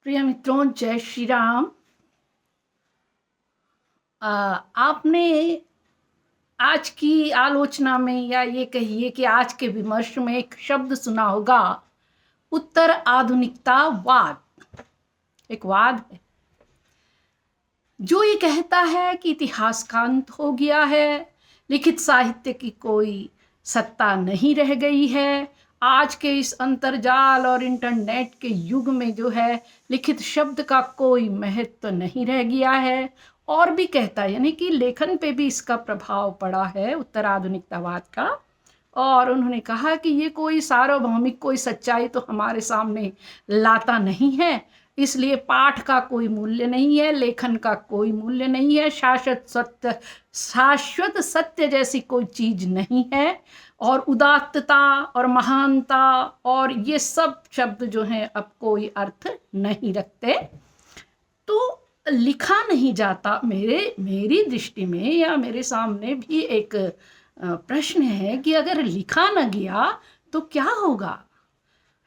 प्रिय मित्रों, जय श्री राम। आपने आज की आलोचना में या ये कहिए कि आज के विमर्श में एक शब्द सुना होगा, उत्तर आधुनिकतावाद। एक वाद है जो ये कहता है कि इतिहास का अंत हो गया है, लिखित साहित्य की कोई सत्ता नहीं रह गई है। आज के इस अंतर्जाल और इंटरनेट के युग में जो है, लिखित शब्द का कोई महत्व नहीं रह गया है। और भी कहता है, यानी कि लेखन पे भी इसका प्रभाव पड़ा है उत्तर आधुनिकतावाद का। और उन्होंने कहा कि ये कोई सार्वभौमिक कोई सच्चाई तो हमारे सामने लाता नहीं है, इसलिए पाठ का कोई मूल्य नहीं है, लेखन का कोई मूल्य नहीं है, शाश्वत सत्य जैसी कोई चीज नहीं है, और उदात्तता और महानता और ये सब शब्द जो हैं अब कोई अर्थ नहीं रखते। तो लिखा नहीं जाता। मेरी दृष्टि में या मेरे सामने भी एक प्रश्न है कि अगर लिखा न गया तो क्या होगा।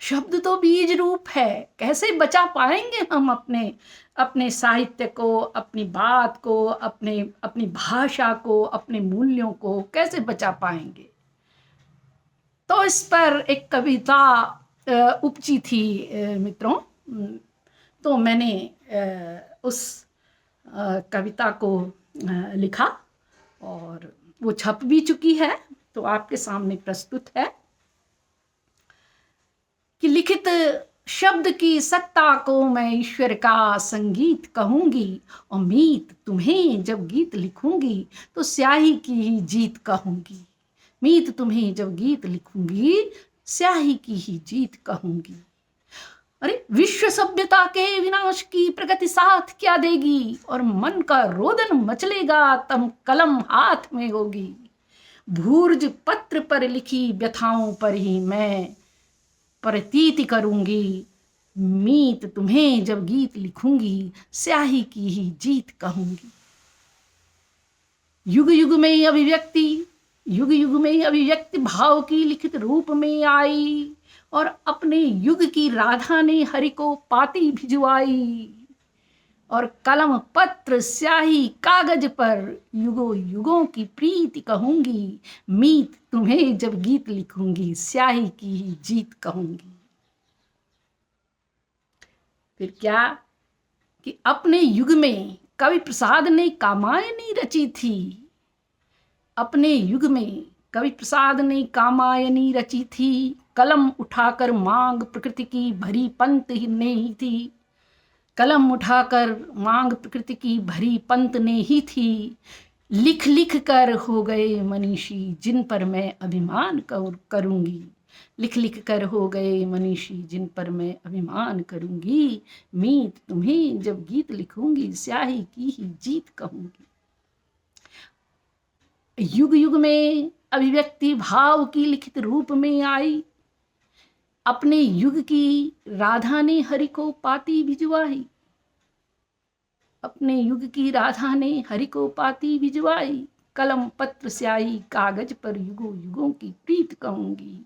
शब्द तो बीज रूप है, कैसे बचा पाएंगे हम अपने साहित्य को, अपनी बात को, अपनी भाषा को, अपने मूल्यों को कैसे बचा पाएंगे। तो इस पर एक कविता उपजी थी मित्रों। तो मैंने उस कविता को लिखा और वो छप भी चुकी है, तो आपके सामने प्रस्तुत है कि लिखित शब्द की सत्ता को मैं ईश्वर का संगीत कहूंगी, और मीत तुम्हें जब गीत लिखूंगी तो स्याही की ही जीत कहूंगी। मीत तुम्हें जब गीत लिखूंगी स्याही की ही जीत कहूंगी। अरे विश्व सभ्यता के विनाश की प्रगति साथ क्या देगी, और मन का रोदन मचलेगा तब कलम हाथ में होगी। भूर्ज पत्र पर लिखी व्यथाओं पर ही मैं प्रतीति करूंगी। मीत तुम्हें जब गीत लिखूंगी स्याही की ही जीत कहूंगी। युग युग में अभिव्यक्ति भाव की लिखित रूप में आई, और अपने युग की राधा ने हरि को पाती भिजवाई। और कलम पत्र स्याही कागज पर युगों युगों की प्रीति कहूंगी। मीत तुम्हें जब गीत लिखूंगी स्याही की ही जीत कहूंगी। फिर क्या कि अपने युग में कवि प्रसाद ने कामायनी रची थी। अपने युग में कवि प्रसाद ने कामायनी रची थी। कलम उठाकर मांग प्रकृति की भरी पंत ने ही थी। कलम उठाकर मांग प्रकृति की भरी पंत ने ही थी। लिख लिख कर हो गए मनीषी जिन पर मैं अभिमान करूंगी। लिख लिख कर हो गए मनीषी जिन पर मैं अभिमान करूंगी। मीत तुम्हें जब गीत लिखूंगी स्याही की ही जीत कहूंगी। युग युग में अभिव्यक्ति भाव की लिखित रूप में आई। अपने युग की राधा ने हरि को पाती भिजवाई। अपने युग की राधा ने हरि को पाती भिजवाई। कलम पत्र स्याही कागज पर युगों युगों की प्रीत कहूंगी।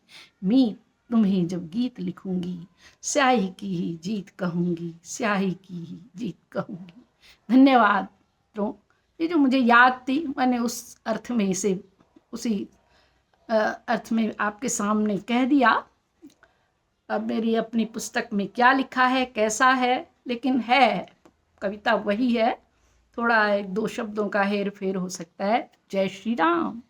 मीत तुम्हें जब गीत लिखूंगी स्याही की ही जीत कहूंगी। स्याही की ही जीत कहूंगी। धन्यवाद। तो ये जो मुझे याद थी, मैंने उस अर्थ में इसे उसी अर्थ में आपके सामने कह दिया। अब मेरी अपनी पुस्तक में क्या लिखा है, कैसा है, लेकिन है कविता वही है, थोड़ा एक दो शब्दों का हेर फेर हो सकता है। जय श्री राम।